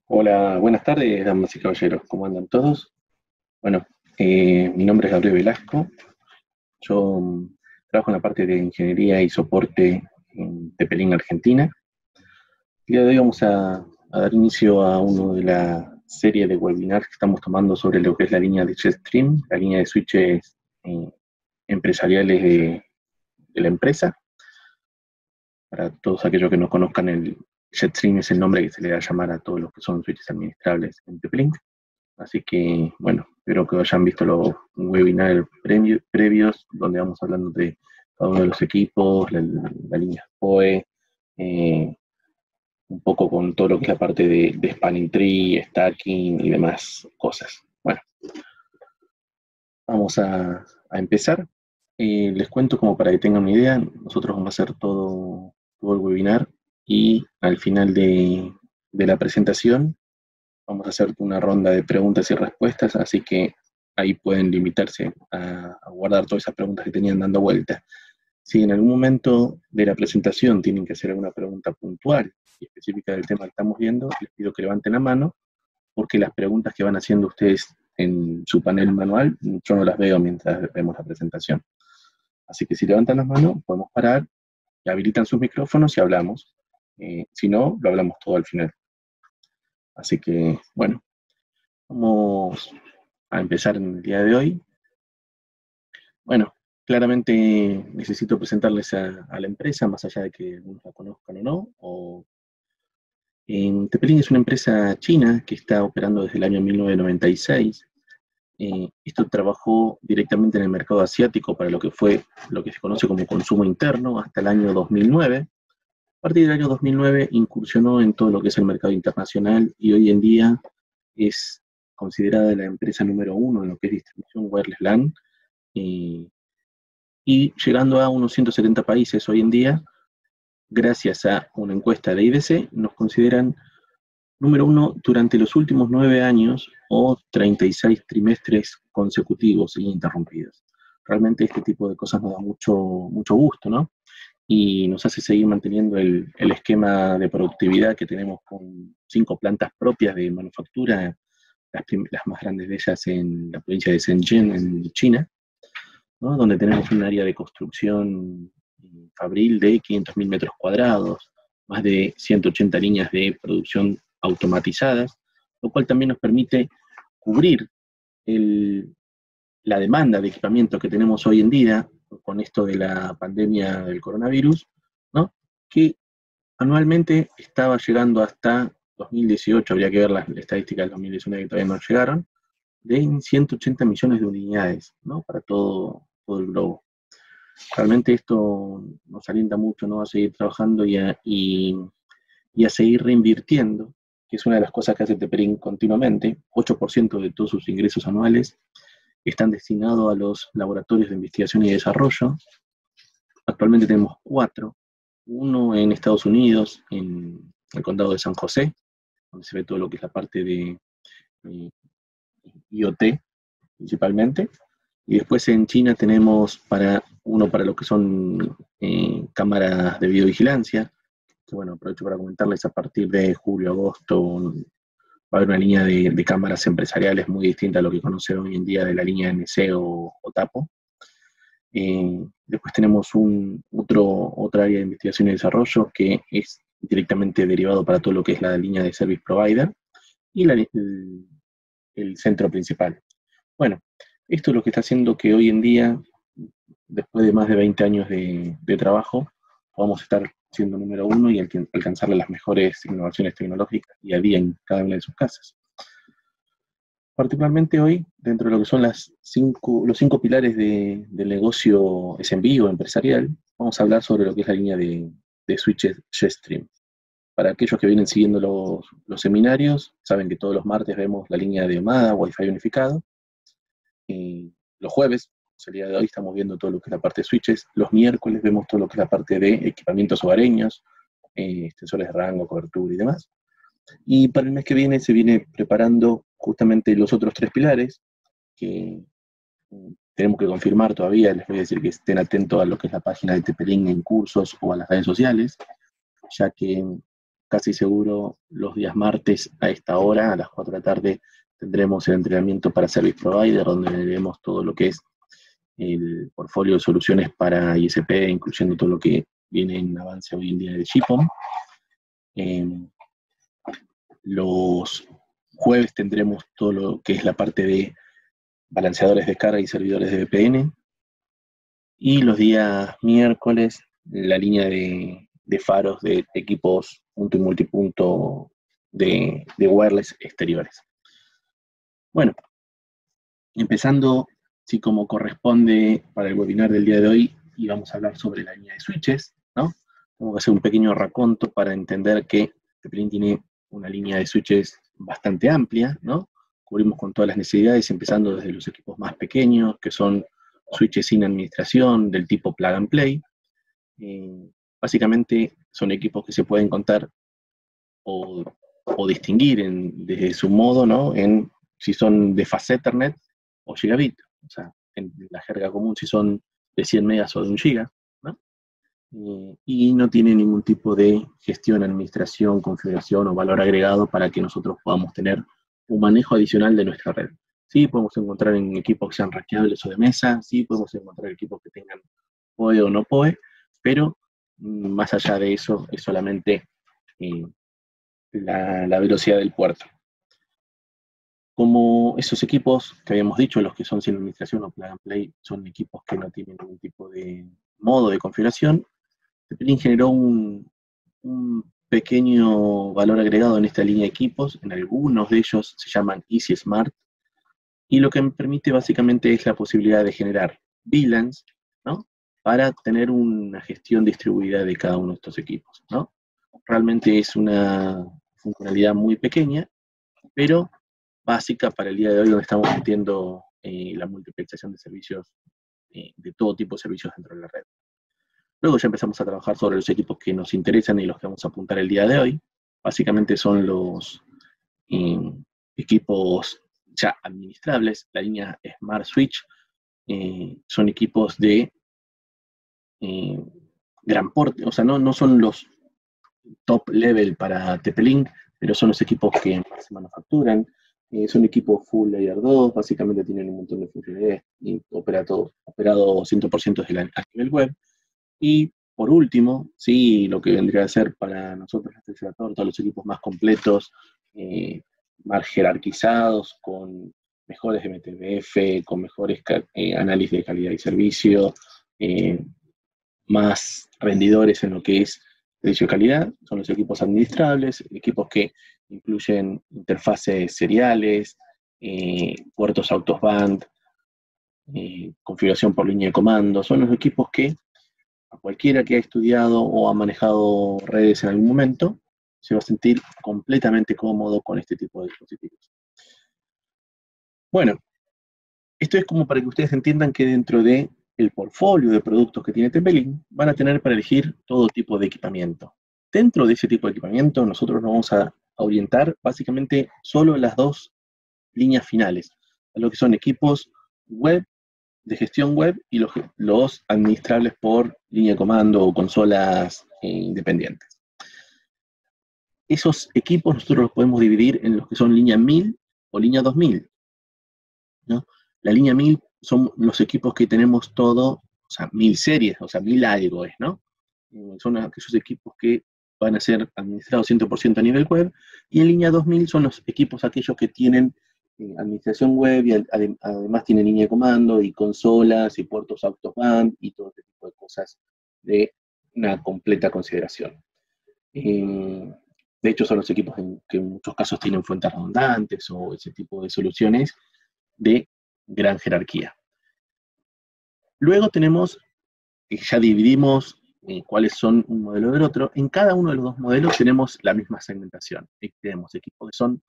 Hola, buenas tardes, damas y caballeros. ¿Cómo andan todos? Bueno, mi nombre es Gabriel Velasco. Yo trabajo en la parte de ingeniería y soporte en Tepelín, Argentina. El día de hoy vamos a dar inicio a uno de la serie de webinars que estamos tomando sobre lo que es la línea de JetStream, la línea de switches eh, empresariales de la empresa. Para todos aquellos que no conozcan, el JetStream es el nombre que se le da a llamar a todos los que son switches administrables en Tepelín. Así que, bueno, espero que hayan visto los webinars previos, donde vamos hablando de cada uno de los equipos, la línea POE, eh, un poco con todo lo que es la parte de Spanning Tree, Stacking y demás cosas. Bueno, vamos a empezar. Les cuento como para que tengan una idea, nosotros vamos a hacer todo el webinar y al final de la presentación vamos a hacer una ronda de preguntas y respuestas, así que ahí pueden limitarse a guardar todas esas preguntas que tenían dando vuelta. Si en algún momento de la presentación tienen que hacer alguna pregunta puntual y específica del tema que estamos viendo, les pido que levanten la mano, porque las preguntas que van haciendo ustedes en su panel manual, yo no las veo mientras vemos la presentación. Así que si levantan las manos, podemos parar, habilitan sus micrófonos y hablamos. Si no, lo hablamos todo al final. Así que, bueno, vamos a empezar en el día de hoy. Bueno, claramente necesito presentarles a la empresa, más allá de que algunos la conozcan o no. Tepelín es una empresa china que está operando desde el año 1996. Esto trabajó directamente en el mercado asiático para lo que fue lo que se conoce como consumo interno hasta el año 2009. A partir del año 2009 incursionó en todo lo que es el mercado internacional y hoy en día es considerada la empresa número uno en lo que es distribución wireless LAN, y llegando a unos 170 países hoy en día, gracias a una encuesta de IDC, nos consideran número uno durante los últimos 9 años o 36 trimestres consecutivos e ininterrumpidos. Realmente este tipo de cosas nos da mucho gusto, ¿no? Y nos hace seguir manteniendo el esquema de productividad que tenemos con 5 plantas propias de manufactura, las más grandes de ellas en la provincia de Shenzhen, en China, ¿no? Donde tenemos un área de construcción fabril de 500.000 metros cuadrados, más de 180 líneas de producción automatizadas, lo cual también nos permite cubrir el, la demanda de equipamiento que tenemos hoy en día con esto de la pandemia del coronavirus, ¿no? Que anualmente estaba llegando hasta 2018, habría que ver las estadísticas del 2019 que todavía no llegaron, de 180 millones de unidades, ¿no? Para todo el globo. Realmente esto nos alienta mucho, ¿no? A seguir trabajando y a seguir reinvirtiendo, que es una de las cosas que hace Teperín continuamente. 8% de todos sus ingresos anuales están destinados a los laboratorios de investigación y desarrollo. Actualmente tenemos 4, uno en Estados Unidos, en el condado de San José, donde se ve todo lo que es la parte de IoT principalmente. Y después en China tenemos uno para lo que son cámaras de videovigilancia, que bueno, aprovecho para comentarles, a partir de julio, agosto, va a haber una línea de cámaras empresariales muy distinta a lo que conocen hoy en día de la línea NC o TAPO. Después tenemos otra área de investigación y desarrollo que es directamente derivado para todo lo que es la línea de Service Provider y el centro principal. Bueno, esto es lo que está haciendo que hoy en día, después de más de 20 años de trabajo, podamos estar siendo número uno y alcanzarle las mejores innovaciones tecnológicas día a día en cada una de sus casas. Particularmente hoy, dentro de lo que son los 5 pilares del negocio SMB o empresarial, vamos a hablar sobre lo que es la línea de switches JetStream. Para aquellos que vienen siguiendo los seminarios, saben que todos los martes vemos la línea de OMADA, Wi-Fi unificado. Los jueves, el día de hoy, estamos viendo todo lo que es la parte de switches. Los miércoles vemos todo lo que es la parte de equipamientos hogareños, extensores de rango, cobertura y demás. Y para el mes que viene se viene preparando justamente los otros 3 pilares, que tenemos que confirmar todavía. Les voy a decir que estén atentos a lo que es la página de Tepelín en cursos o a las redes sociales, ya que casi seguro los días martes a esta hora, a las 4 de la tarde, tendremos el entrenamiento para Service Provider, donde veremos todo lo que es el portfolio de soluciones para ISP, incluyendo todo lo que viene en avance hoy en día de GPON. Los jueves tendremos todo lo que es la parte de balanceadores de carga y servidores de VPN. Y los días miércoles, la línea de faros de equipos punto y multipunto de wireless exteriores. Bueno, empezando, sí, como corresponde para el webinar del día de hoy, y vamos a hablar sobre la línea de switches, ¿no? Vamos a hacer un pequeño raconto para entender que TP-Link tiene una línea de switches bastante amplia, ¿no? Cubrimos con todas las necesidades, empezando desde los equipos más pequeños, que son switches sin administración, del tipo plug and play. Básicamente son equipos que se pueden contar o distinguir desde su modo, ¿no? En si son de Fast Ethernet o Gigabit. O sea, en la jerga común si son de 100 megas o de 1 giga, ¿no? Y no tiene ningún tipo de gestión, administración, configuración o valor agregado para que nosotros podamos tener un manejo adicional de nuestra red. Sí, podemos encontrar en equipos que sean rackeables o de mesa, sí, podemos encontrar equipos que tengan PoE o no PoE, pero más allá de eso es solamente la velocidad del puerto. Como esos equipos que habíamos dicho, los que son sin administración o plug and play, son equipos que no tienen ningún tipo de modo de configuración, TP-Link generó un pequeño valor agregado en esta línea de equipos. En algunos de ellos se llaman Easy Smart, y lo que me permite básicamente es la posibilidad de generar VLANs, ¿no? Para tener una gestión distribuida de cada uno de estos equipos, ¿no? Realmente es una funcionalidad muy pequeña, pero básica para el día de hoy, donde estamos metiendo la multiplexación de servicios, de todo tipo de servicios dentro de la red. Luego ya empezamos a trabajar sobre los equipos que nos interesan y los que vamos a apuntar el día de hoy. Básicamente son los equipos ya administrables. La línea Smart Switch son equipos de gran porte, o sea, no son los top level para TP-Link, pero son los equipos que más se manufacturan. Son equipos full layer 2, básicamente tienen un montón de funcionalidades y operado 100% a nivel web. Y por último, sí, lo que vendría a ser para nosotros todos los equipos más completos, más jerarquizados, con mejores MTBF, con mejores análisis de calidad y servicio, más rendidores en lo que es servicio de calidad, son los equipos administrables, equipos que incluyen interfaces seriales, puertos out of band, configuración por línea de comando. Son los equipos que a cualquiera que ha estudiado o ha manejado redes en algún momento se va a sentir completamente cómodo con este tipo de dispositivos. Bueno, esto es como para que ustedes entiendan que dentro de el portfolio de productos que tiene TP-Link van a tener para elegir todo tipo de equipamiento. Dentro de ese tipo de equipamiento nosotros nos vamos a orientar básicamente solo las dos líneas finales, a lo que son equipos web, de gestión web, y los administrables por línea de comando o consolas independientes. Esos equipos nosotros los podemos dividir en los que son línea 1000 o línea 2000, ¿no? La línea 1000 son los equipos que tenemos todo, o sea, 1000 series, o sea, 1000 algo es, ¿no? Son aquellos equipos que van a ser administrados 100% a nivel web, y en línea 2000 son los equipos aquellos que tienen administración web y además tienen línea de comando y consolas y puertos out of band y todo este tipo de cosas de una completa consideración. De hecho, son los equipos que en muchos casos tienen fuentes redundantes o ese tipo de soluciones de gran jerarquía. Luego tenemos, ya dividimos cuáles son un modelo del otro. En cada uno de los dos modelos tenemos la misma segmentación. Tenemos equipos que son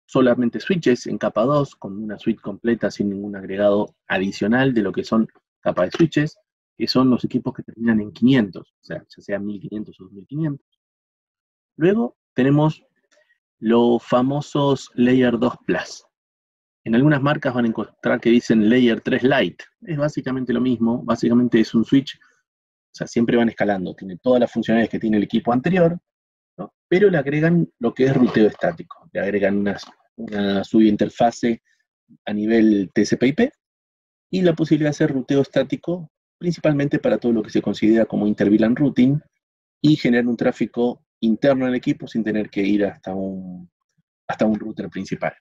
solamente switches en capa 2, con una suite completa sin ningún agregado adicional de lo que son capas de switches, que son los equipos que terminan en 500, o sea, ya sea 1500 o 2500. Luego tenemos los famosos Layer 2 Plus. En algunas marcas van a encontrar que dicen Layer 3 Lite. Es básicamente lo mismo, básicamente es un switch, o sea, siempre van escalando. Tiene todas las funcionalidades que tiene el equipo anterior, ¿no? Pero le agregan lo que es ruteo estático, le agregan una subinterfase a nivel TCP/IP y la posibilidad de hacer ruteo estático principalmente para todo lo que se considera como inter-VLAN routing y generar un tráfico interno en el equipo sin tener que ir hasta un router principal.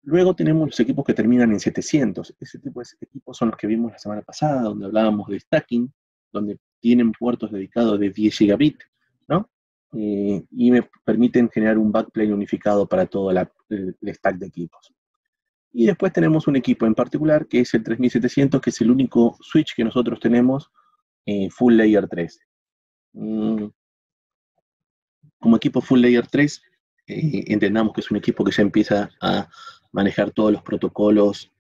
Luego tenemos los equipos que terminan en 700. Ese tipo de equipos son los que vimos la semana pasada, donde hablábamos de stacking, donde tienen puertos dedicados de 10 gigabit, ¿no? Y me permiten generar un backplane unificado para todo el stack de equipos. Y después tenemos un equipo en particular, que es el 3700, que es el único switch que nosotros tenemos full layer 3. Como equipo full layer 3, entendamos que es un equipo que ya empieza a manejar todos los protocolos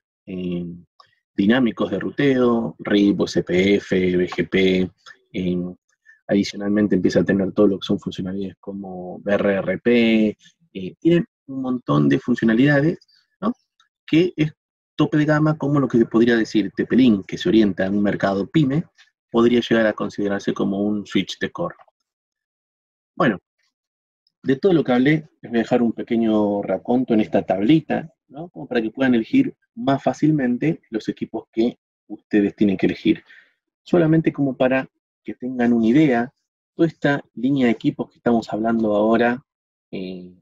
dinámicos de ruteo, RIP, OSPF, BGP. Adicionalmente empieza a tener todo lo que son funcionalidades como BRRP. Tienen un montón de funcionalidades, ¿no? Que es tope de gama, como lo que podría decir TP-Link, que se orienta a un mercado pyme, podría llegar a considerarse como un switch de core. Bueno, de todo lo que hablé, les voy a dejar un pequeño raconto en esta tablita, ¿no? Como para que puedan elegir más fácilmente los equipos que ustedes tienen que elegir. Solamente como para que tengan una idea, toda esta línea de equipos que estamos hablando ahora en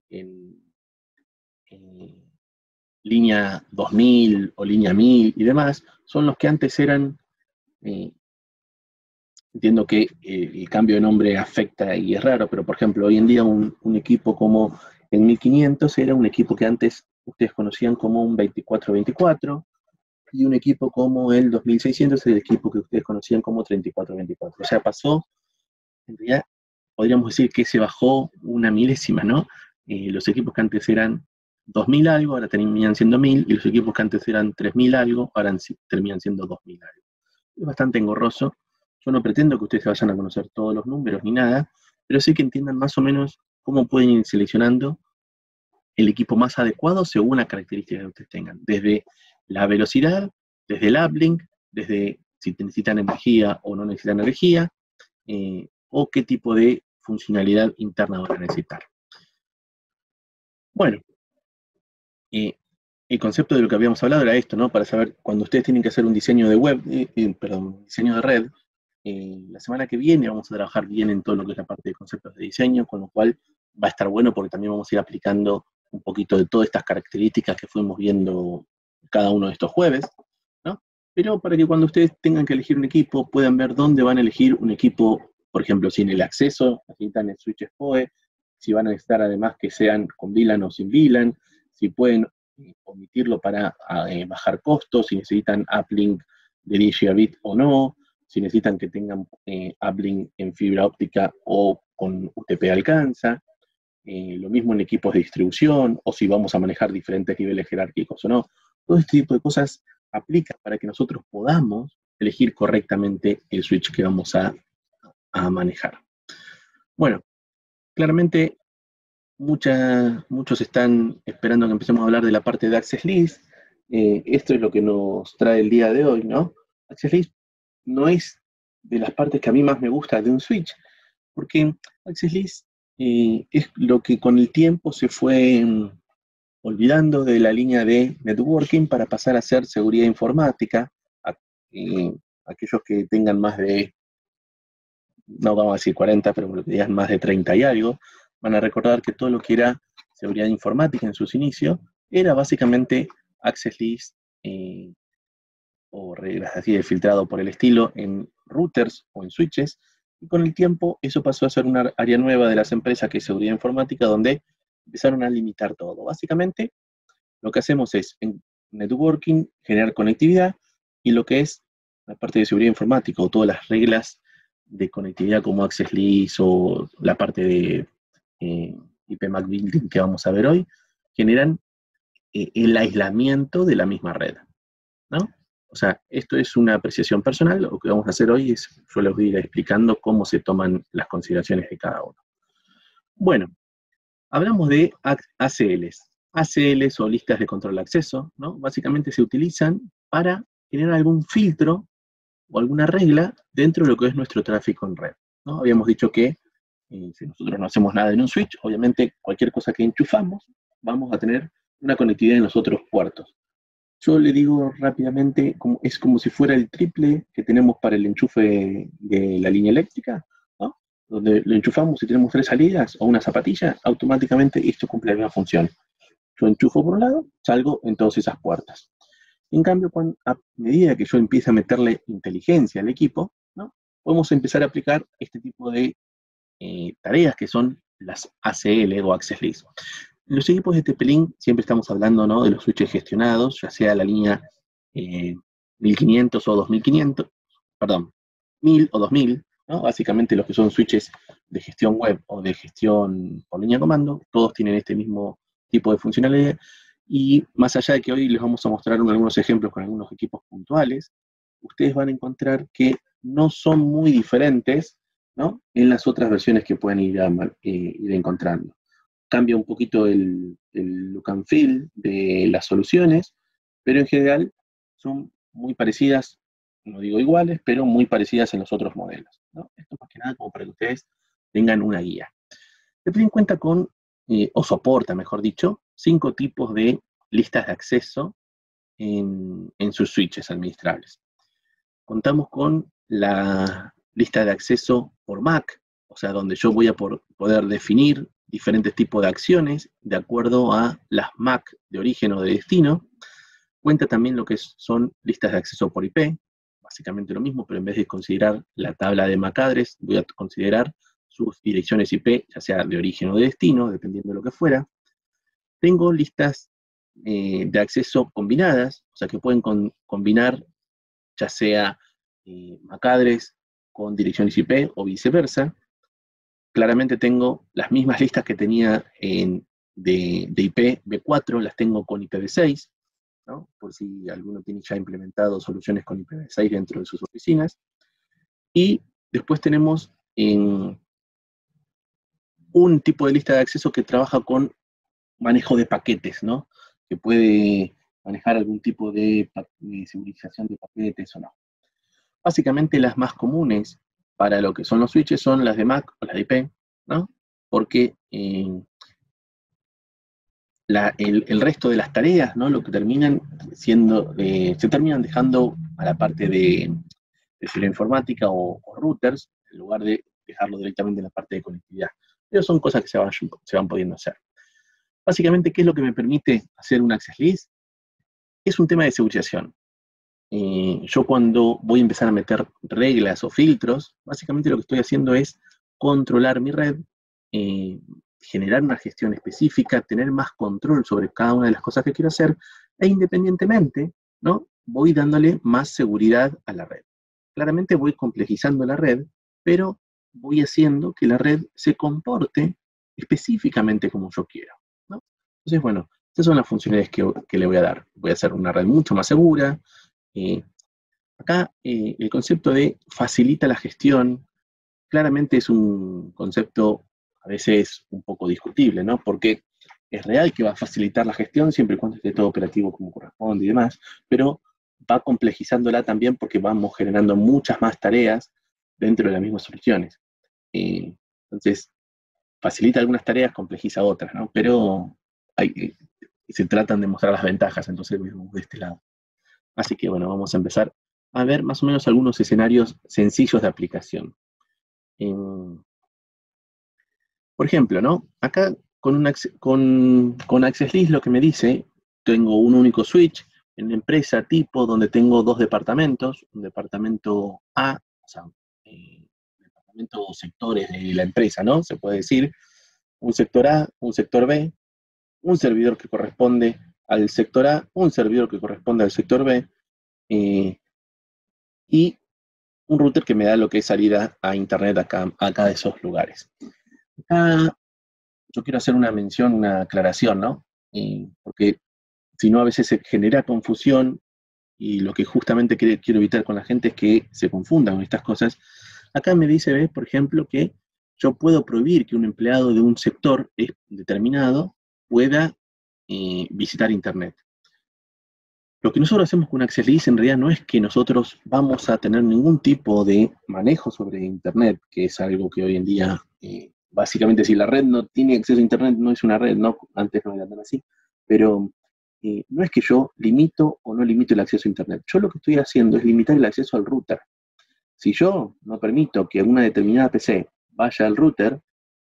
línea 2000 o línea 1000 y demás, son los que antes eran, entiendo que el cambio de nombre afecta y es raro, pero por ejemplo, hoy en día un equipo como el 1500 era un equipo que antes ustedes conocían como un 2424, y un equipo como el 2600 es el equipo que ustedes conocían como 3424. O sea, pasó, en realidad, podríamos decir que se bajó una milésima, ¿no? Los equipos que antes eran 2000 algo, ahora terminan siendo 1000, y los equipos que antes eran 3000 algo, ahora terminan siendo 2000 algo. Es bastante engorroso. Yo no pretendo que ustedes se vayan a conocer todos los números ni nada, pero sí que entiendan más o menos cómo pueden ir seleccionando el equipo más adecuado según las características que ustedes tengan. Desde la velocidad, desde el uplink, desde si necesitan energía o no necesitan energía, o qué tipo de funcionalidad interna van a necesitar. Bueno, el concepto de lo que habíamos hablado era esto, ¿no? Para saber, cuando ustedes tienen que hacer un diseño de web, un diseño de red, la semana que viene vamos a trabajar bien en todo lo que es la parte de conceptos de diseño, con lo cual va a estar bueno porque también vamos a ir aplicando un poquito de todas estas características que fuimos viendo cada uno de estos jueves, ¿no? Pero para que cuando ustedes tengan que elegir un equipo, puedan ver dónde van a elegir un equipo, por ejemplo, si en el acceso necesitan el switch PoE, si van a necesitar además que sean con VLAN o sin VLAN, si pueden omitirlo para bajar costos, si necesitan uplink de 10 gigabit o no, si necesitan que tengan uplink en fibra óptica o con UTP alcanza, lo mismo en equipos de distribución, o si vamos a manejar diferentes niveles jerárquicos o no. Todo este tipo de cosas aplica para que nosotros podamos elegir correctamente el switch que vamos a manejar. Bueno, claramente muchos están esperando que empecemos a hablar de la parte de Access List. Esto es lo que nos trae el día de hoy, ¿no? Access List no es de las partes que a mí más me gusta de un switch, porque Access List es lo que con el tiempo se fue olvidando de la línea de networking para pasar a ser seguridad informática. Aquellos que tengan más de, no vamos a decir 40, pero que digan más de 30 y algo, van a recordar que todo lo que era seguridad informática en sus inicios era básicamente Access List o reglas así de filtrado por el estilo en routers o en switches, y con el tiempo eso pasó a ser una área nueva de las empresas que es seguridad informática, donde empezaron a limitar todo. Básicamente lo que hacemos es en networking generar conectividad, y lo que es la parte de seguridad informática o todas las reglas de conectividad como Access List o la parte de IPMAC building que vamos a ver hoy, generan el aislamiento de la misma red, ¿no? O sea, esto es una apreciación personal. Lo que vamos a hacer hoy es, yo les voy a ir explicando cómo se toman las consideraciones de cada uno. Bueno, hablamos de ACLs. ACLs o listas de control de acceso, ¿no? Básicamente se utilizan para generar algún filtro o alguna regla dentro de lo que es nuestro tráfico en red, ¿no? Habíamos dicho que Si nosotros no hacemos nada en un switch, obviamente cualquier cosa que enchufamos, vamos a tener una conectividad en los otros puertos. Yo le digo rápidamente, es como si fuera el triple que tenemos para el enchufe de la línea eléctrica, ¿no? Donde lo enchufamos y tenemos 3 salidas o una zapatilla, automáticamente esto cumple la misma función. Yo enchufo por un lado, salgo en todas esas puertas. En cambio, a medida que yo empiece a meterle inteligencia al equipo, ¿no? Podemos empezar a aplicar este tipo de tareas que son las ACL o Access List. En los equipos de TP-Link siempre estamos hablando, ¿no?, de los switches gestionados, ya sea la línea 1500 o 2500, perdón, 1000 o 2000, ¿no? Básicamente los que son switches de gestión web o de gestión por línea de comando, todos tienen este mismo tipo de funcionalidad, y más allá de que hoy les vamos a mostrar algunos ejemplos con algunos equipos puntuales, ustedes van a encontrar que no son muy diferentes, ¿no?, en las otras versiones que pueden ir encontrando. Cambia un poquito el look and feel de las soluciones, pero en general son muy parecidas, no digo iguales, pero muy parecidas en los otros modelos, ¿no? Esto más que nada como para que ustedes tengan una guía. TP-Link cuenta con, o soporta, mejor dicho, 5 tipos de listas de acceso en sus switches administrables. Contamos con la lista de acceso por MAC, o sea, donde yo voy a poder definir diferentes tipos de acciones de acuerdo a las MAC de origen o de destino. Cuenta también lo que son listas de acceso por IP, básicamente lo mismo, pero en vez de considerar la tabla de MAC address, voy a considerar sus direcciones IP, ya sea de origen o de destino, dependiendo de lo que fuera. Tengo listas de acceso combinadas, o sea que pueden combinar ya sea MAC address con direcciones IP o viceversa. Claramente tengo las mismas listas que tenía de IPv4, las tengo con IPv6, ¿no?, por si alguno tiene ya implementado soluciones con IPv6 dentro de sus oficinas. Y después tenemos un tipo de lista de acceso que trabaja con manejo de paquetes, ¿no?, que puede manejar algún tipo de segurización de paquetes o no. Básicamente las más comunes para lo que son los switches son las de MAC o las de IP, ¿no?, porque el resto de las tareas, ¿no?, lo que terminan siendo, se terminan dejando a la parte de informática o routers, en lugar de dejarlo directamente en la parte de conectividad. Pero son cosas que se van pudiendo hacer. Básicamente, ¿qué es lo que me permite hacer un access list? Es un tema de segurización. Yo cuando voy a empezar a meter reglas o filtros, básicamente lo que estoy haciendo es controlar mi red, generar una gestión específica, tener más control sobre cada una de las cosas que quiero hacer, e independientemente, ¿no?, voy dándole más seguridad a la red. Claramente voy complejizando la red, pero voy haciendo que la red se comporte específicamente como yo quiero, ¿no? Entonces, bueno, estas son las funcionalidades que le voy a dar. Voy a hacer una red mucho más segura. Acá el concepto de facilita la gestión, claramente es un concepto a veces un poco discutible, ¿no?, porque es real que va a facilitar la gestión siempre y cuando esté todo operativo como corresponde y demás, pero va complejizándola también porque vamos generando muchas más tareas dentro de las mismas soluciones. Entonces, facilita algunas tareas, complejiza otras, ¿no?, pero se tratan de mostrar las ventajas, entonces vemos de este lado. Así que bueno, vamos a empezar a ver más o menos algunos escenarios sencillos de aplicación. Por ejemplo, ¿no?, acá con Access List lo que me dice, tengo un único switch en una empresa tipo donde tengo 2 departamentos, un departamento A, o sea, departamento o sectores de la empresa, ¿no?, se puede decir, un sector A, un sector B, un servidor que corresponde al sector A, un servidor que corresponde al sector B, y un router que me da lo que es salida a internet acá de esos lugares. Acá yo quiero hacer una mención, una aclaración, ¿no? Porque si no a veces se genera confusión, y lo que justamente quiero evitar con la gente es que se confundan con estas cosas. Acá me dice, ¿ves?, por ejemplo, que yo puedo prohibir que un empleado de un sector determinado pueda visitar internet. Lo que nosotros hacemos con Access List en realidad no es que nosotros vamos a tener ningún tipo de manejo sobre internet, que es algo que hoy en día básicamente si la red no tiene acceso a internet, no es una red, ¿no? Antes no era tan así, pero no es que yo limito o no limito el acceso a internet. Yo lo que estoy haciendo es limitar el acceso al router. Si yo no permito que una determinada PC vaya al router,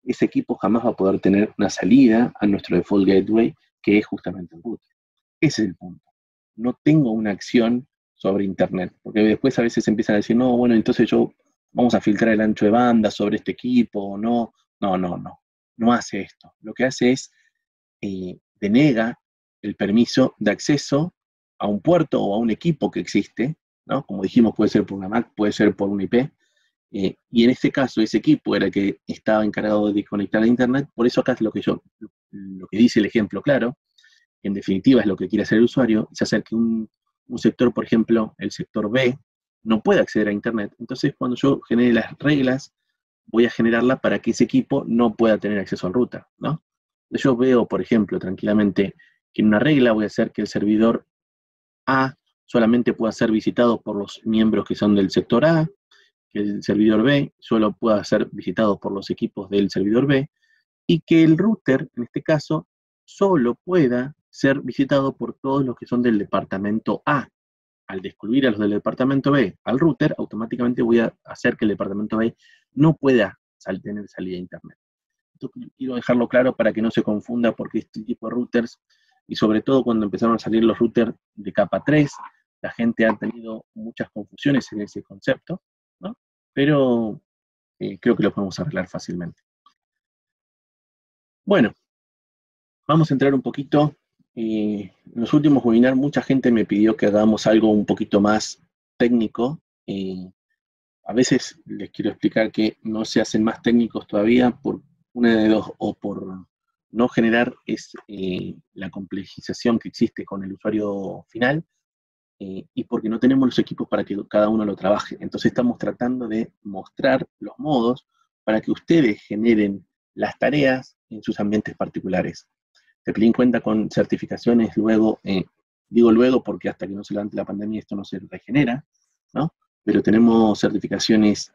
ese equipo jamás va a poder tener una salida a nuestro default gateway, que es justamente el router. Ese es el punto. No tengo una acción sobre internet, porque después a veces empiezan a decir, no, bueno, entonces vamos a filtrar el ancho de banda sobre este equipo, o no. No hace esto. Lo que hace es denega el permiso de acceso a un puerto o a un equipo que existe, ¿no? Como dijimos, puede ser por una Mac, puede ser por un IP, y en este caso ese equipo era el que estaba encargado de conectar a internet. Por eso acá es lo que dice el ejemplo claro, en definitiva es lo que quiere hacer el usuario, es hacer que un sector, por ejemplo, el sector B, no pueda acceder a internet. Entonces cuando yo genere las reglas, voy a generarla para que ese equipo no pueda tener acceso al router, ¿no? Yo veo, por ejemplo, tranquilamente, que en una regla voy a hacer que el servidor A solamente pueda ser visitado por los miembros que son del sector A, que el servidor B solo pueda ser visitado por los equipos del servidor B, y que el router, en este caso, solo pueda ser visitado por todos los que son del departamento A. Al excluir a los del departamento B al router, automáticamente voy a hacer que el departamento B no pueda tener salida a internet. Esto quiero dejarlo claro para que no se confunda, porque este tipo de routers, y sobre todo cuando empezaron a salir los routers de capa 3, la gente ha tenido muchas confusiones en ese concepto, ¿no? Pero creo que lo podemos arreglar fácilmente. Bueno, vamos a entrar un poquito. En los últimos webinars mucha gente me pidió que hagamos algo un poquito más técnico. A veces les quiero explicar que no se hacen más técnicos todavía por una de dos, o por no generar la complejización que existe con el usuario final, y porque no tenemos los equipos para que cada uno lo trabaje. Entonces estamos tratando de mostrar los modos para que ustedes generen las tareas en sus ambientes particulares. Teplin cuenta con certificaciones luego, digo luego porque hasta que no se levante la pandemia esto no se regenera, ¿no? Pero tenemos certificaciones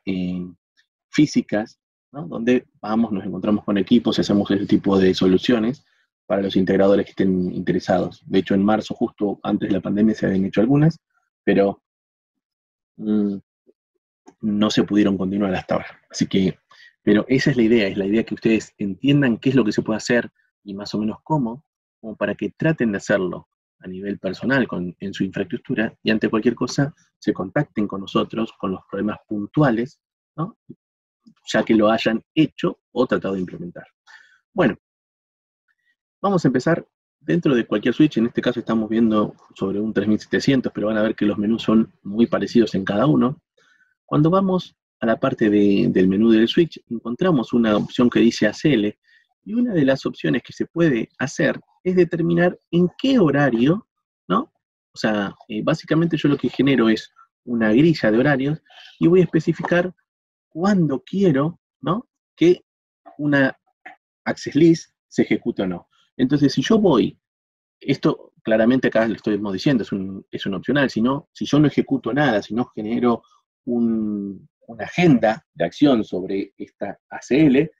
físicas, ¿no? Donde nos encontramos con equipos y hacemos ese tipo de soluciones para los integradores que estén interesados. De hecho, en marzo, justo antes de la pandemia, se habían hecho algunas, pero no se pudieron continuar hasta ahora. Así que, pero esa es la idea que ustedes entiendan qué es lo que se puede hacer y más o menos cómo, como para que traten de hacerlo a nivel personal en su infraestructura, y ante cualquier cosa se contacten con nosotros con los problemas puntuales, ¿no? Ya que lo hayan hecho o tratado de implementar. Bueno, vamos a empezar dentro de cualquier switch. En este caso estamos viendo sobre un 3700, pero van a ver que los menús son muy parecidos en cada uno. Cuando vamos a la parte del menú del switch, encontramos una opción que dice ACL, y una de las opciones que se puede hacer es determinar en qué horario, ¿no? O sea, básicamente yo lo que genero es una grilla de horarios y voy a especificar cuándo quiero, ¿no?, que una access list se ejecute o no. Entonces, si yo voy, esto claramente acá lo estamos diciendo, es un opcional, si yo no ejecuto nada, si no genero una agenda de acción sobre esta ACL,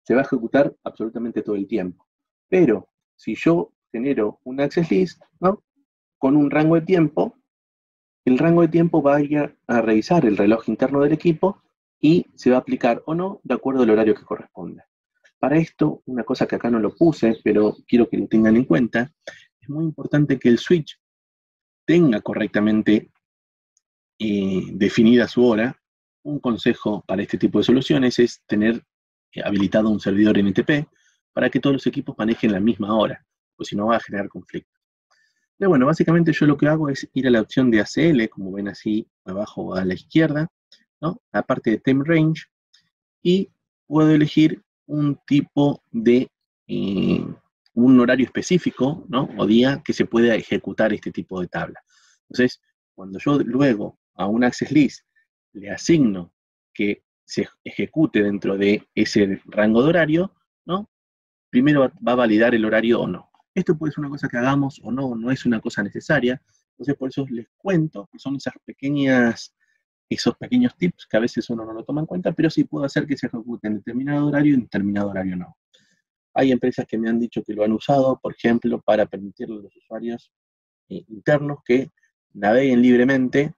se va a ejecutar absolutamente todo el tiempo. Pero si yo genero un access list, ¿no?, con un rango de tiempo, el rango de tiempo va a ir a revisar el reloj interno del equipo y se va a aplicar o no de acuerdo al horario que corresponda. Para esto, una cosa que acá no lo puse, pero quiero que lo tengan en cuenta, es muy importante que el switch tenga correctamente definida su hora. Un consejo para este tipo de soluciones es tener habilitado un servidor NTP para que todos los equipos manejen la misma hora, pues si no va a generar conflictos. Pero bueno, básicamente yo lo que hago es ir a la opción de ACL, como ven así abajo a la izquierda, ¿no?, a la parte de time range, y puedo elegir un tipo de un horario específico, ¿no?, o día que se pueda ejecutar este tipo de tabla. Entonces, cuando yo luego a un access list le asigno que se ejecute dentro de ese rango de horario, ¿no?, primero va a validar el horario o no. Esto puede ser una cosa que hagamos o no, no es una cosa necesaria. Entonces, por eso les cuento que son esas pequeñas esos pequeños tips que a veces uno no lo toma en cuenta, pero sí puedo hacer que se ejecute en determinado horario y en determinado horario no. Hay empresas que me han dicho que lo han usado, por ejemplo, para permitirle a los usuarios internos que naveguen libremente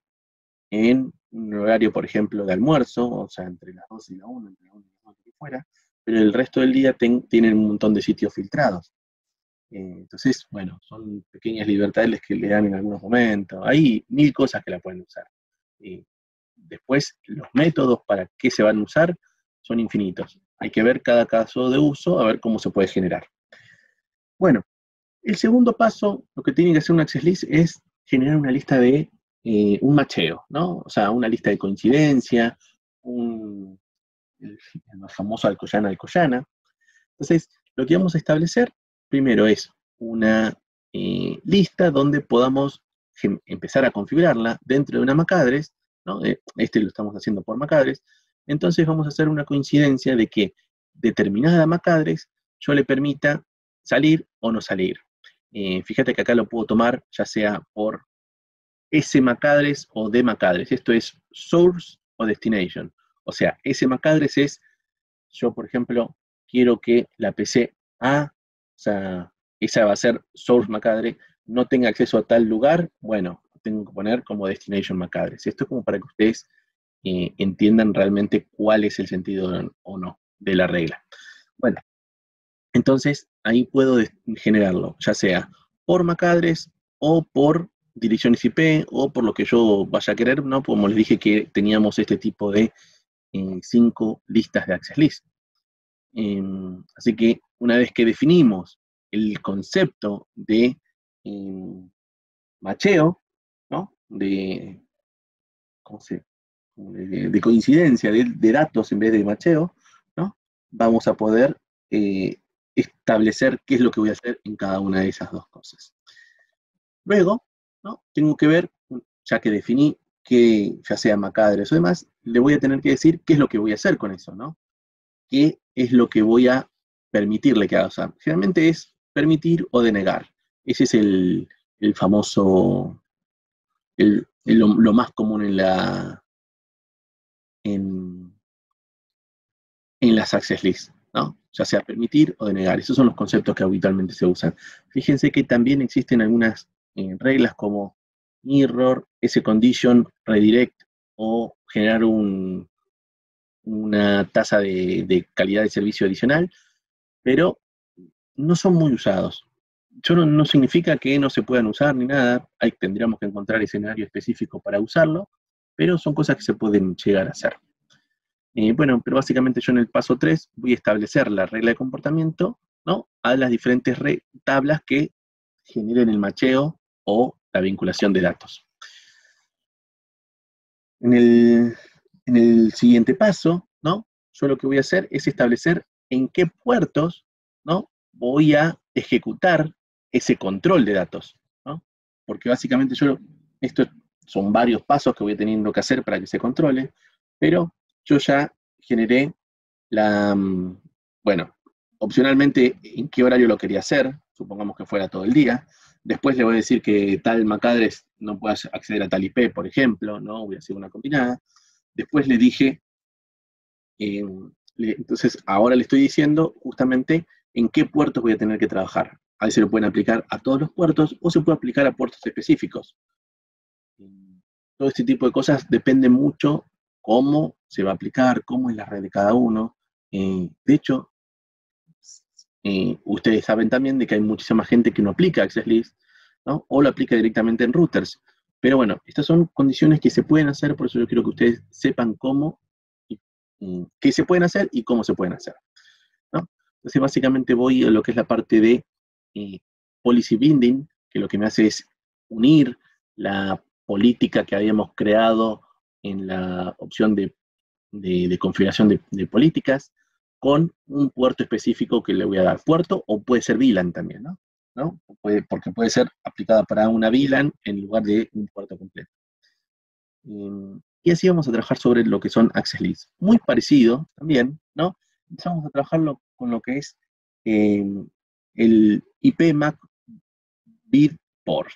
en un horario, por ejemplo, de almuerzo, o sea, entre las 12 y la 1, entre la 1 y las 2, lo que fuera, pero el resto del día tienen un montón de sitios filtrados. Entonces, bueno, son pequeñas libertades que le dan en algunos momentos. Hay mil cosas que la pueden usar. Después, los métodos para qué se van a usar son infinitos. Hay que ver cada caso de uso, a ver cómo se puede generar. Bueno, el segundo paso, lo que tiene que hacer un access list es generar una lista de un macheo, ¿no? O sea, una lista de coincidencia, el más famoso Alcoyana. Entonces, lo que vamos a establecer primero es una lista donde podamos empezar a configurarla dentro de una MAC address, ¿no? Este lo estamos haciendo por MAC address. Entonces vamos a hacer una coincidencia de que determinada MAC address yo le permita salir o no salir. Fíjate que acá lo puedo tomar ya sea por S MAC address o D MAC address. Esto es source o destination. O sea, S MAC address es, yo por ejemplo, quiero que la PC A, o sea, esa va a ser source MAC address, no tenga acceso a tal lugar, bueno, tengo que poner como destination MAC address. Esto es como para que ustedes entiendan realmente cuál es el sentido o no de la regla. Bueno, entonces ahí puedo generarlo, ya sea por MAC address o por direcciones IP o por lo que yo vaya a querer, ¿no? Como les dije que teníamos este tipo de 5 listas de access list. Así que una vez que definimos el concepto de macheo, ¿no? ¿cómo se, de coincidencia de datos en vez de macheo, ¿no? Vamos a poder establecer qué es lo que voy a hacer en cada una de esas dos cosas. Luego, ¿no? Tengo que ver, ya que definí que ya sea MAC address o demás, le voy a tener que decir qué es lo que voy a hacer con eso, ¿no? ¿Qué es lo que voy a permitirle que haga? O sea, generalmente es permitir o denegar. Ese es el famoso, lo más común en las access lists, ¿no? Ya sea permitir o denegar. Esos son los conceptos que habitualmente se usan. Fíjense que también existen algunas reglas como mirror, condition, redirect o generar una tasa de calidad de servicio adicional, pero no son muy usados. No significa que no se puedan usar ni nada, tendríamos que encontrar escenario específico para usarlo, pero son cosas que se pueden llegar a hacer. Bueno, pero básicamente yo en el paso 3 voy a establecer la regla de comportamiento, ¿no? A las diferentes tablas que generen el macheo o la vinculación de datos. En el siguiente paso, ¿no? Yo lo que voy a hacer es establecer en qué puertos, ¿no? Voy a ejecutar ese control de datos, ¿no? Porque básicamente estos son varios pasos que voy teniendo que hacer para que se controle, pero yo ya generé bueno, opcionalmente en qué horario lo quería hacer, supongamos que fuera todo el día. Después le voy a decir que tal MAC address no pueda acceder a tal IP, por ejemplo, ¿no? Voy a hacer una combinada. Después le dije, entonces ahora le estoy diciendo justamente en qué puertos voy a tener que trabajar. Ahí se lo pueden aplicar a todos los puertos o se puede aplicar a puertos específicos. Todo este tipo de cosas depende mucho cómo se va a aplicar, cómo es la red de cada uno. De hecho, ustedes saben también de que hay muchísima gente que no aplica Access List, ¿no? O lo aplica directamente en routers. Pero bueno, estas son condiciones que se pueden hacer, por eso yo quiero que ustedes sepan cómo, qué se pueden hacer y cómo se pueden hacer, ¿no? Entonces básicamente voy a lo que es la parte de policy binding, que lo que me hace es unir la política que habíamos creado en la opción de configuración de políticas con un puerto específico que le voy a dar. Puerto o puede ser VLAN también, ¿no? Porque puede ser aplicada para una VLAN en lugar de un puerto completo. Y así vamos a trabajar sobre lo que son access lists. Muy parecido también, ¿no? Empezamos a trabajarlo con lo que es el IP MAC bit port.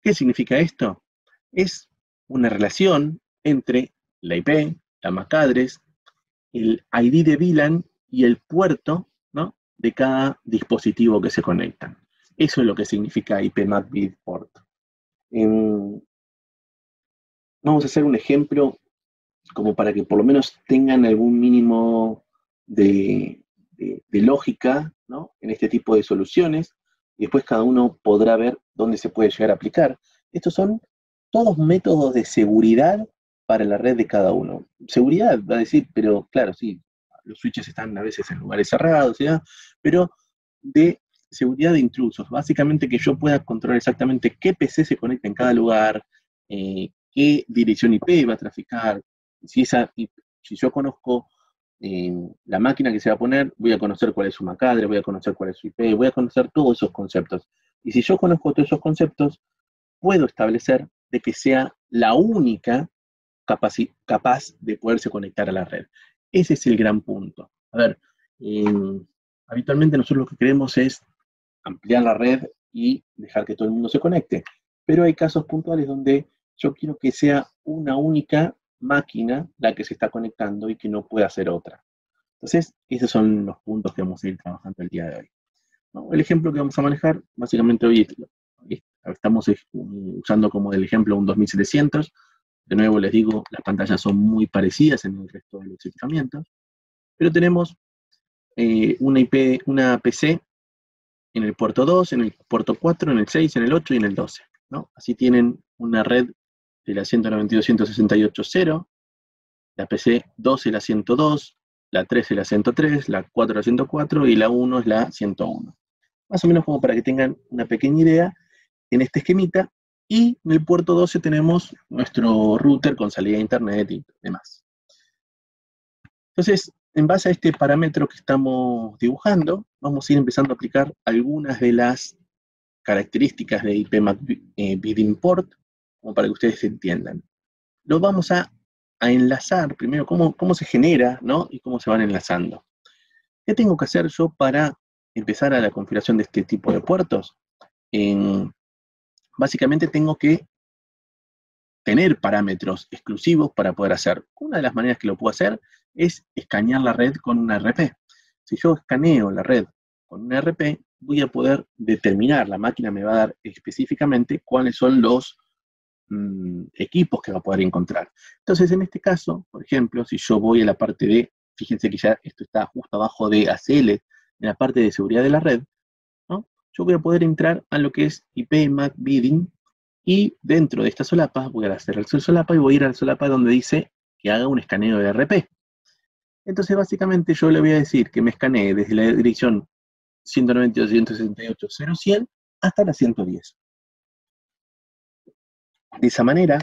¿Qué significa esto? Es una relación entre la IP, la MAC address, el ID de VLAN y el puerto, ¿no?, de cada dispositivo que se conectan. Eso es lo que significa IP MAC bit port. Vamos a hacer un ejemplo como para que por lo menos tengan algún mínimo de lógica, ¿no?, en este tipo de soluciones, y después cada uno podrá ver dónde se puede llegar a aplicar. Estos son todos métodos de seguridad para la red de cada uno. Seguridad, va a decir, pero claro, sí, los switches están a veces en lugares cerrados, ¿sí?, pero de seguridad de intrusos. Básicamente que yo pueda controlar exactamente qué PC se conecta en cada lugar, qué dirección IP va a traficar. Si yo conozco la máquina que se va a poner, voy a conocer cuál es su MAC address, voy a conocer cuál es su IP, voy a conocer todos esos conceptos. Y si yo conozco todos esos conceptos, puedo establecer de que sea la única capaz de poderse conectar a la red. Ese es el gran punto. A ver, habitualmente nosotros lo que queremos es ampliar la red y dejar que todo el mundo se conecte. Pero hay casos puntuales donde yo quiero que sea una única máquina la que se está conectando y que no pueda ser otra. Entonces, esos son los puntos que vamos a ir trabajando el día de hoy, ¿no? El ejemplo que vamos a manejar, básicamente hoy estamos usando como del ejemplo un 2700. De nuevo les digo, las pantallas son muy parecidas en el resto de los equipamientos, pero tenemos una PC en el puerto 2, en el puerto 4, en el 6, en el 8 y en el 12, ¿no? Así tienen una red de la 192.168.0, la PC 2 es la 102, la 3 es la 103, la 4 es la 104 y la 1 es la 101. Más o menos como para que tengan una pequeña idea en este esquemita. Y en el puerto 12 tenemos nuestro router con salida a internet y demás. Entonces, en base a este parámetro que estamos dibujando, vamos a ir empezando a aplicar algunas de las características de IP-MAC Bidding Port, como para que ustedes entiendan. Lo vamos a enlazar primero, cómo se genera, ¿no?, y cómo se van enlazando. ¿Qué tengo que hacer yo para empezar a la configuración de este tipo de puertos? Básicamente tengo que tener parámetros exclusivos para poder hacer. Una de las maneras que lo puedo hacer es escanear la red con una RP. Si yo escaneo la red con una RP, voy a poder determinar, la máquina me va a dar específicamente cuáles son los equipos que va a poder encontrar. Entonces, en este caso, por ejemplo, si yo voy a la parte de, fíjense que ya esto está justo abajo de ACL, en la parte de seguridad de la red, ¿no?, yo voy a poder entrar a lo que es IP MAC Bidding, y dentro de esta solapa voy a hacer el solapa y voy a ir al solapa donde dice que haga un escaneo de RP. Entonces, básicamente, yo le voy a decir que me escanee desde la dirección 192.168.0.100 hasta la 110. De esa manera,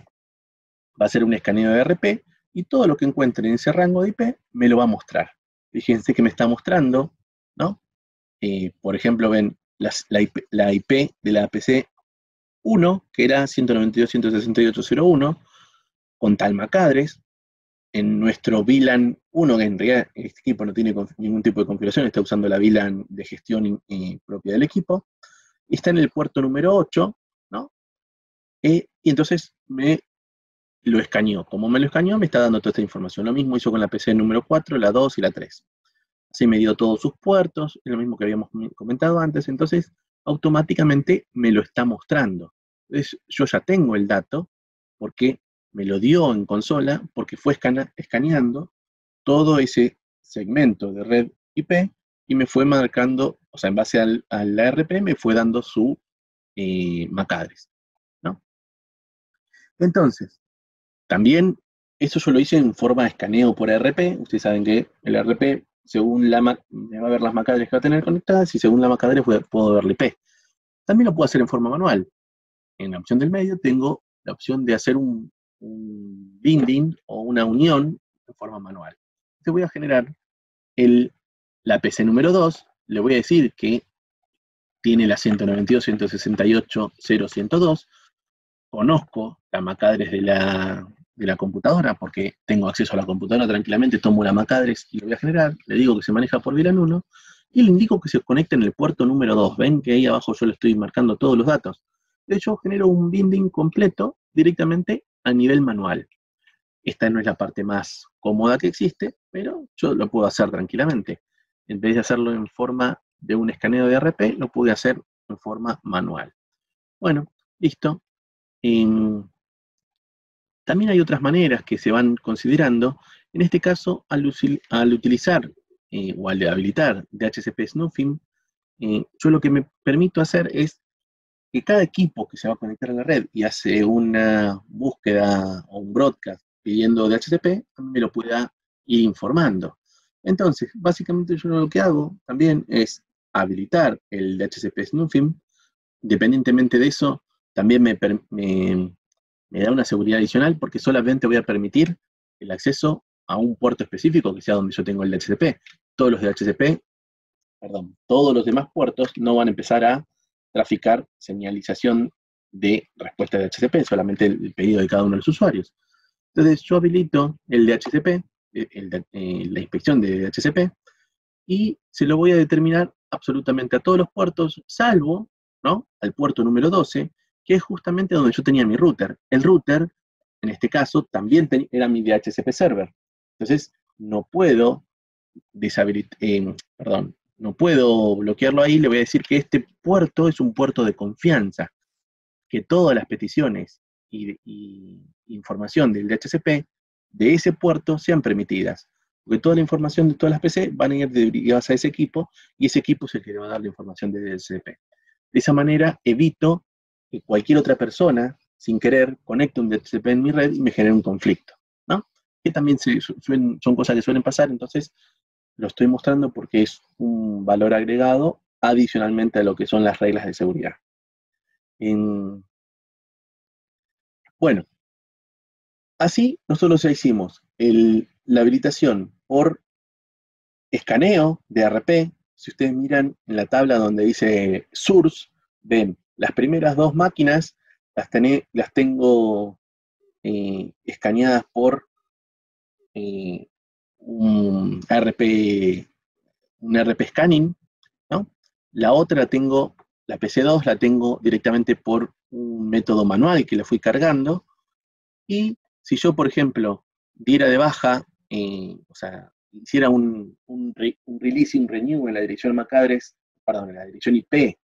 va a ser un escaneo de RP y todo lo que encuentre en ese rango de IP me lo va a mostrar. Fíjense que me está mostrando, ¿no? Por ejemplo, ven la IP de la PC 1, que era 192.168.0.1, con tal MAC address. En nuestro VLAN 1, que en realidad este equipo no tiene ningún tipo de configuración, está usando la VLAN de gestión propia del equipo, está en el puerto número 8, ¿no? Y entonces me lo escaneó. Como me lo escaneó, me está dando toda esta información. Lo mismo hizo con la PC número 4, la 2 y la 3. Así me dio todos sus puertos, es lo mismo que habíamos comentado antes, entonces automáticamente me lo está mostrando. Entonces yo ya tengo el dato, porque me lo dio en consola, porque fue escaneando todo ese segmento de red IP y me fue marcando, o sea, en base al ARP me fue dando su MAC address, ¿no? Entonces, también eso yo lo hice en forma de escaneo por ARP. Ustedes saben que el ARP, según la MAC, me va a ver las MAC address que va a tener conectadas y según la MAC address puedo ver la IP. También lo puedo hacer en forma manual. En la opción del medio tengo la opción de hacer un binding o una unión de forma manual. Entonces voy a generar la PC número 2, le voy a decir que tiene la 192.168.0.102, conozco la MAC address de la computadora porque tengo acceso a la computadora tranquilamente, tomo la MAC address y lo voy a generar, le digo que se maneja por VLAN 1 y le indico que se conecte en el puerto número 2. Ven que ahí abajo yo le estoy marcando todos los datos. De hecho, genero un binding completo directamente a nivel manual. Esta no es la parte más cómoda que existe, pero yo lo puedo hacer tranquilamente. En vez de hacerlo en forma de un escaneo de RP, lo pude hacer en forma manual. Bueno, listo. También hay otras maneras que se van considerando. En este caso, al utilizar o al habilitar DHCP Snoofing, yo lo que me permito hacer es que cada equipo que se va a conectar a la red y hace una búsqueda o un broadcast pidiendo DHCP, me lo pueda ir informando. Entonces, básicamente yo lo que hago también es habilitar el DHCP Snoofing. Independientemente de eso, también me da una seguridad adicional porque solamente voy a permitir el acceso a un puerto específico que sea donde yo tengo el DHCP. Todos los demás puertos no van a empezar a traficar señalización de respuesta de DHCP, solamente el pedido de cada uno de los usuarios. Entonces yo habilito el DHCP, la inspección de DHCP, y se lo voy a determinar absolutamente a todos los puertos, salvo, ¿no?, al puerto número 12, que es justamente donde yo tenía mi router. El router, en este caso, también era mi DHCP server. Entonces, no puedo no puedo bloquearlo ahí. Le voy a decir que este puerto es un puerto de confianza, que todas las peticiones y información del DHCP de ese puerto sean permitidas. Porque toda la información de todas las PC van a ir derivadas a ese equipo, y ese equipo es el que le va a dar la información del DHCP. De esa manera evito que cualquier otra persona, sin querer, conecte un DHCP en mi red y me genere un conflicto, ¿no? Que también son cosas que suelen pasar. Entonces lo estoy mostrando porque es un valor agregado adicionalmente a lo que son las reglas de seguridad. Bueno, así nosotros ya hicimos la habilitación por escaneo de RP. Si ustedes miran en la tabla donde dice Source, ven, las primeras dos máquinas las tengo escaneadas por un RP scanning, ¿no? La otra la PC2 la tengo directamente por un método manual que la fui cargando. Y si yo, por ejemplo, diera de baja, o sea, hiciera un release y un renew en la dirección MAC address, perdón, en la dirección IP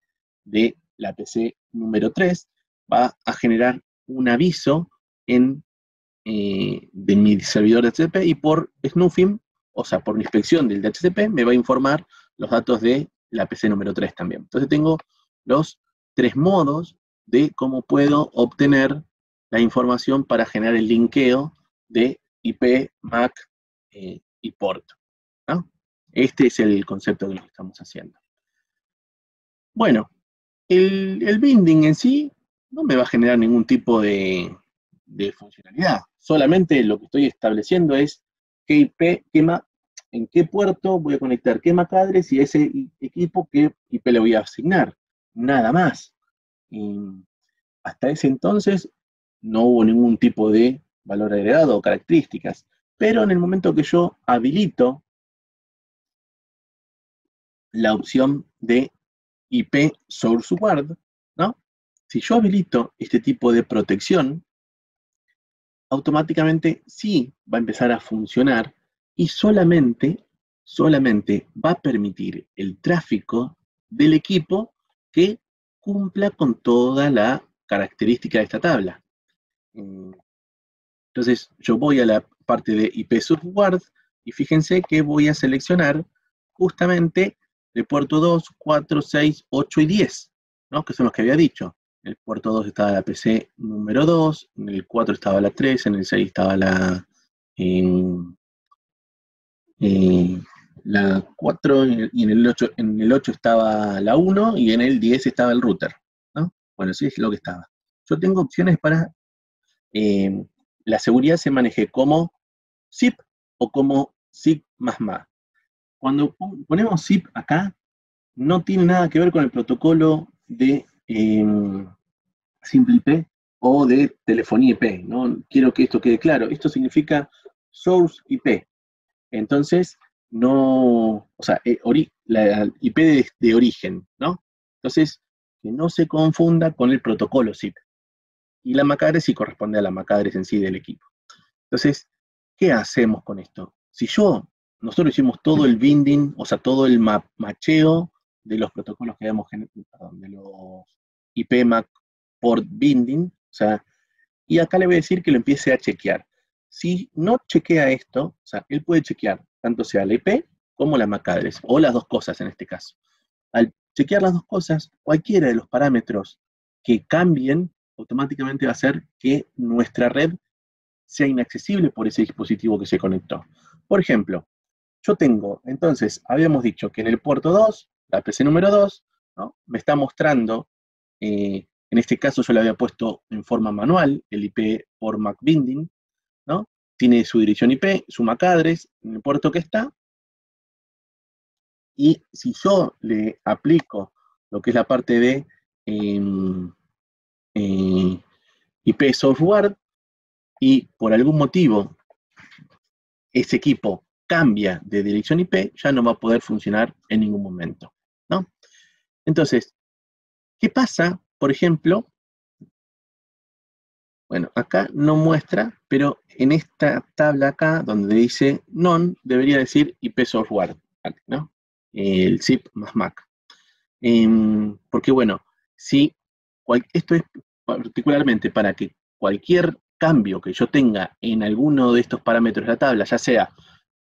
de la PC número 3, va a generar un aviso de mi servidor de DHCP, y por snoofing, o sea, por inspección del DHCP, me va a informar los datos de la PC número 3 también. Entonces tengo los tres modos de cómo puedo obtener la información para generar el linkeo de IP, MAC y port, ¿no? Este es el concepto de lo que estamos haciendo. Bueno, el binding en sí no me va a generar ningún tipo de funcionalidad. Solamente lo que estoy estableciendo es qué IP, en qué puerto voy a conectar qué MAC address, y a ese equipo qué IP le voy a asignar. Nada más. Y hasta ese entonces no hubo ningún tipo de valor agregado o características. Pero en el momento que yo habilito la opción de IP Source Guard, ¿no? Si yo habilito este tipo de protección, automáticamente sí va a empezar a funcionar, y solamente va a permitir el tráfico del equipo que cumpla con toda la característica de esta tabla. Entonces yo voy a la parte de IP Subguard y fíjense que voy a seleccionar justamente el puerto 2, 4, 6, 8 y 10, ¿no?, que son los que había dicho. En el puerto 2 estaba la PC número 2, en el 4 estaba la 3, en el 6 estaba la 4, y en el 8 estaba la 1, y en el 10 estaba el router, ¿no? Bueno, sí es lo que estaba. Yo tengo opciones para la seguridad se maneje como zip o como zip más. Cuando ponemos zip acá, no tiene nada que ver con el protocolo de Simple IP o de telefonía IP, ¿no? Quiero que esto quede claro. Esto significa Source IP. Entonces, no, o sea, la IP de origen, ¿no? Entonces, que no se confunda con el protocolo zip. Y la MAC address sí corresponde a la MAC address en sí del equipo. Entonces, ¿qué hacemos con esto? Nosotros hicimos todo el binding, o sea, todo el macheo de los protocolos que habíamos generado, de los IPMAC por binding, o sea, y acá le voy a decir que lo empiece a chequear. Si no chequea esto, o sea, él puede chequear tanto sea la IP como la MAC address, o las dos cosas en este caso. Al chequear las dos cosas, cualquiera de los parámetros que cambien, automáticamente va a hacer que nuestra red sea inaccesible por ese dispositivo que se conectó. Por ejemplo, yo tengo, entonces, habíamos dicho que en el puerto 2, la PC número 2, ¿no? Me está mostrando, en este caso yo le había puesto en forma manual el IP por MAC binding, ¿no? Tiene su dirección IP, su MAC address, en el puerto que está, y si yo le aplico lo que es la parte de IP software, y por algún motivo ese equipo cambia de dirección IP, ya no va a poder funcionar en ningún momento, ¿no? Entonces, ¿qué pasa, por ejemplo? Bueno, acá no muestra, pero en esta tabla acá, donde dice non, debería decir IP software, ¿no? El zip más MAC. Porque bueno, si esto es particularmente para que cualquier cambio que yo tenga en alguno de estos parámetros de la tabla, ya sea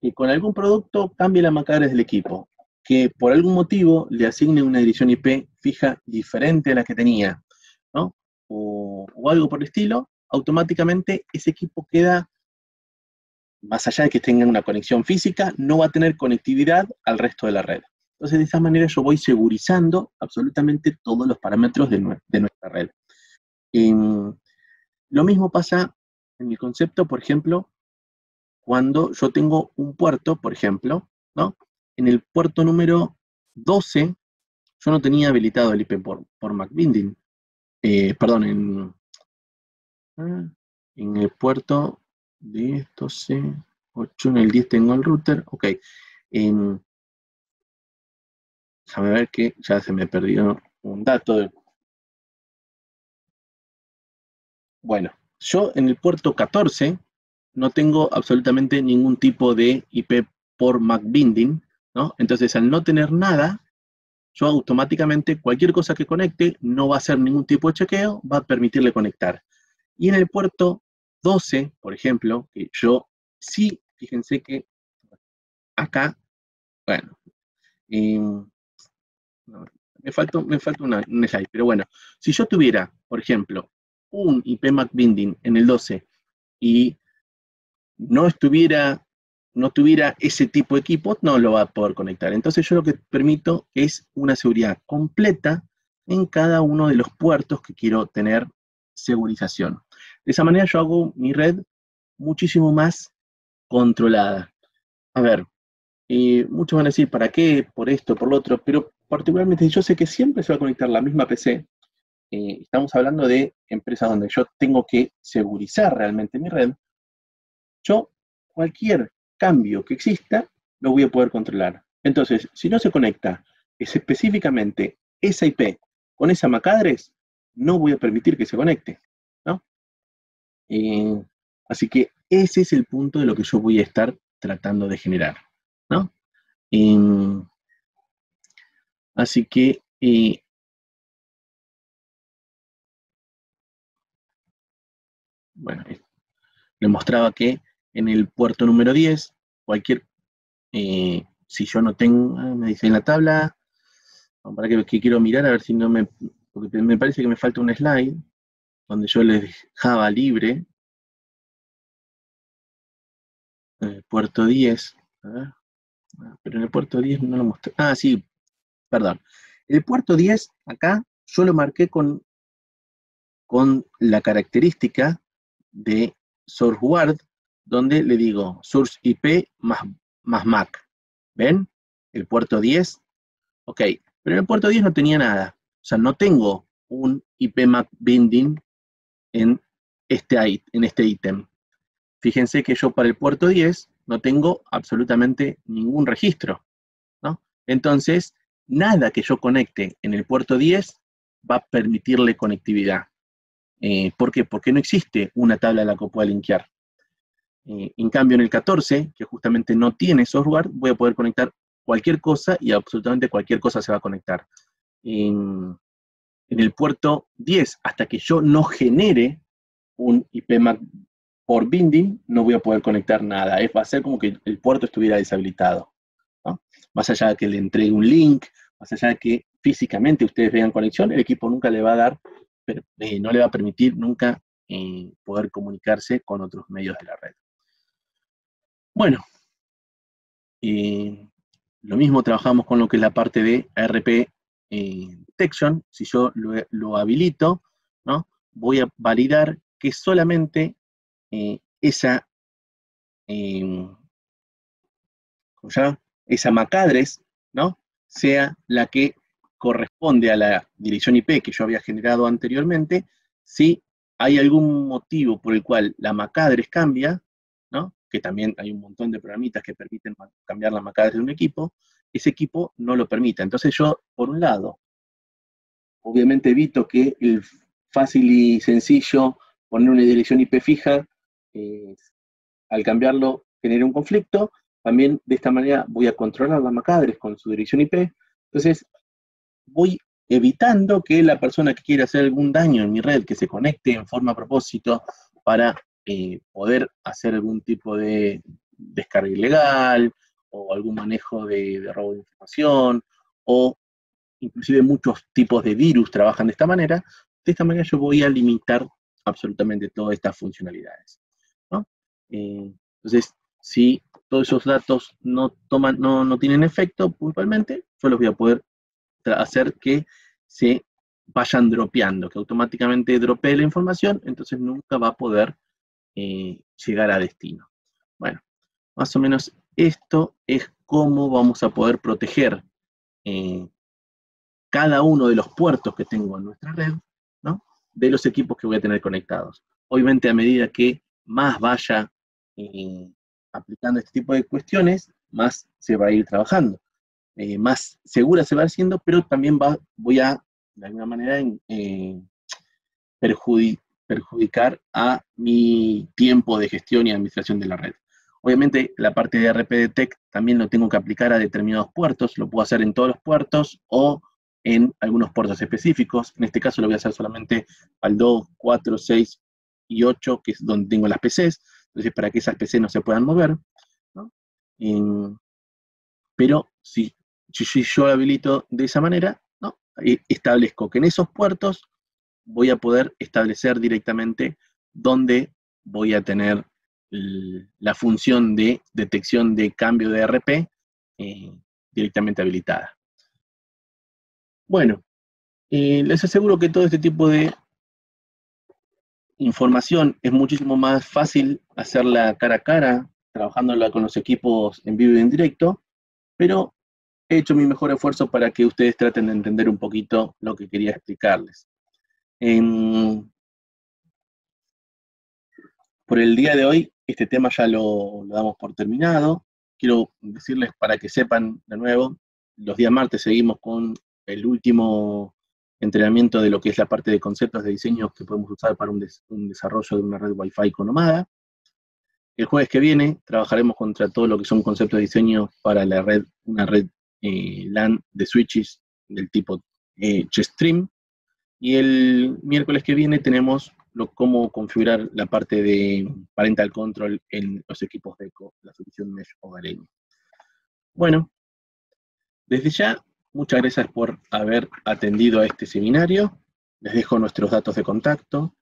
que con algún producto cambie la MAC address del equipo, que por algún motivo le asigne una dirección IP fija diferente a la que tenía, ¿no? O algo por el estilo, automáticamente ese equipo queda, más allá de que tenga una conexión física, no va a tener conectividad al resto de la red. Entonces, de esa manera yo voy segurizando absolutamente todos los parámetros de nuestra red. Lo mismo pasa en mi concepto, por ejemplo, cuando yo tengo un puerto, por ejemplo, ¿no? En el puerto número 12, yo no tenía habilitado el IP por MAC binding. Perdón, en el puerto 10, 12, 8, en el 10 tengo el router, ok. Déjame ver que ya se me perdió un dato. Bueno, yo en el puerto 14 no tengo absolutamente ningún tipo de IP por MAC binding, ¿no? Entonces, al no tener nada, yo automáticamente cualquier cosa que conecte no va a hacer ningún tipo de chequeo, va a permitirle conectar. Y en el puerto 12, por ejemplo, que yo sí, fíjense que acá, bueno, eh, me falta un slide, pero bueno, si yo tuviera, por ejemplo, un IP MAC binding en el 12 y no tuviera ese tipo de equipo, no lo va a poder conectar. Entonces yo lo que permito es una seguridad completa en cada uno de los puertos que quiero tener segurización. De esa manera yo hago mi red muchísimo más controlada. A ver, muchos van a decir, ¿para qué? Por esto, por lo otro, pero particularmente yo sé que siempre se va a conectar la misma PC. Estamos hablando de empresas donde yo tengo que segurizar realmente mi red. Yo, cualquier cambio que exista, lo voy a poder controlar. Entonces, si no se conecta específicamente esa IP con esa MAC address, no voy a permitir que se conecte, ¿no? Eh, Así que ese es el punto de lo que yo voy a estar tratando de generar, ¿no? Eh, Así que, bueno, le mostraba que en el puerto número 10, si yo no tengo, me dice en la tabla, para que quiero mirar a ver si no porque me parece que me falta un slide donde yo les dejaba libre puerto 10, a ver, pero en el puerto 10 no lo mostré, sí, perdón, el puerto 10 acá yo lo marqué con la característica de source word, donde le digo source IP más MAC, ¿ven? El puerto 10, ok, pero en el puerto 10 no tenía nada, o sea, no tengo un IP MAC binding en este ítem. Fíjense que yo para el puerto 10 no tengo absolutamente ningún registro, ¿no? Entonces, nada que yo conecte en el puerto 10 va a permitirle conectividad. ¿Por qué? Porque no existe una tabla a la que pueda linkear. En cambio, en el 14, que justamente no tiene software, voy a poder conectar cualquier cosa y absolutamente cualquier cosa se va a conectar. En el puerto 10, hasta que yo no genere un IPMAC por binding, no voy a poder conectar nada. Va a ser como que el puerto estuviera deshabilitado, ¿no? Más allá de que le entregue un link, más allá de que físicamente ustedes vean conexión, el equipo nunca le va a dar, no le va a permitir nunca poder comunicarse con otros medios de la red. Bueno, lo mismo trabajamos con lo que es la parte de ARP Detection. Si yo lo habilito, ¿no? Voy a validar que solamente esa MAC address, ¿no? Sea la que corresponde a la dirección IP que yo había generado anteriormente. Si hay algún motivo por el cual la MAC address cambia, ¿no? Que también hay un montón de programitas que permiten cambiar la MAC address de un equipo, ese equipo no lo permite. Entonces yo, por un lado, obviamente evito que el fácil y sencillo poner una dirección IP fija, al cambiarlo genere un conflicto. También de esta manera voy a controlar las MAC address con su dirección IP. Entonces voy evitando que la persona que quiera hacer algún daño en mi red, que se conecte en forma a propósito para poder hacer algún tipo de descarga ilegal o algún manejo de robo de información, o inclusive muchos tipos de virus trabajan de esta manera. De esta manera yo voy a limitar absolutamente todas estas funcionalidades, ¿no? Entonces, si todos esos datos no tienen efecto puntualmente, yo los voy a poder hacer que se vayan dropeando, que automáticamente dropee la información, entonces nunca va a poder llegar a destino. Bueno, más o menos esto es cómo vamos a poder proteger cada uno de los puertos que tengo en nuestra red, ¿no? De los equipos que voy a tener conectados. Obviamente, a medida que más vaya aplicando este tipo de cuestiones, más se va a ir trabajando. Más segura se va haciendo, pero también voy a, de alguna manera, perjudicar a mi tiempo de gestión y administración de la red. Obviamente, la parte de RPDetect también lo tengo que aplicar a determinados puertos, lo puedo hacer en todos los puertos o en algunos puertos específicos. En este caso lo voy a hacer solamente al 2, 4, 6 y 8, que es donde tengo las PCs, entonces para que esas PCs no se puedan mover, ¿no? Pero si yo habilito de esa manera, ¿no? Establezco que en esos puertos voy a poder establecer directamente dónde voy a tener la función de detección de cambio de RP directamente habilitada. Bueno, les aseguro que todo este tipo de información es muchísimo más fácil hacerla cara a cara, trabajándola con los equipos en vivo y en directo, pero he hecho mi mejor esfuerzo para que ustedes traten de entender un poquito lo que quería explicarles. Por el día de hoy, este tema ya lo damos por terminado. Quiero decirles para que sepan de nuevo, los días martes seguimos con el último entrenamiento de lo que es la parte de conceptos de diseño que podemos usar para un desarrollo de una red Wi-Fi con Omada. El jueves que viene trabajaremos contra todo lo que son conceptos de diseño para la red, una red LAN de switches del tipo Chestream. Y el miércoles que viene tenemos cómo configurar la parte de parental control en los equipos de ECO, la solución Mesh hogareña. Bueno, desde ya, muchas gracias por haber atendido a este seminario. Les dejo nuestros datos de contacto.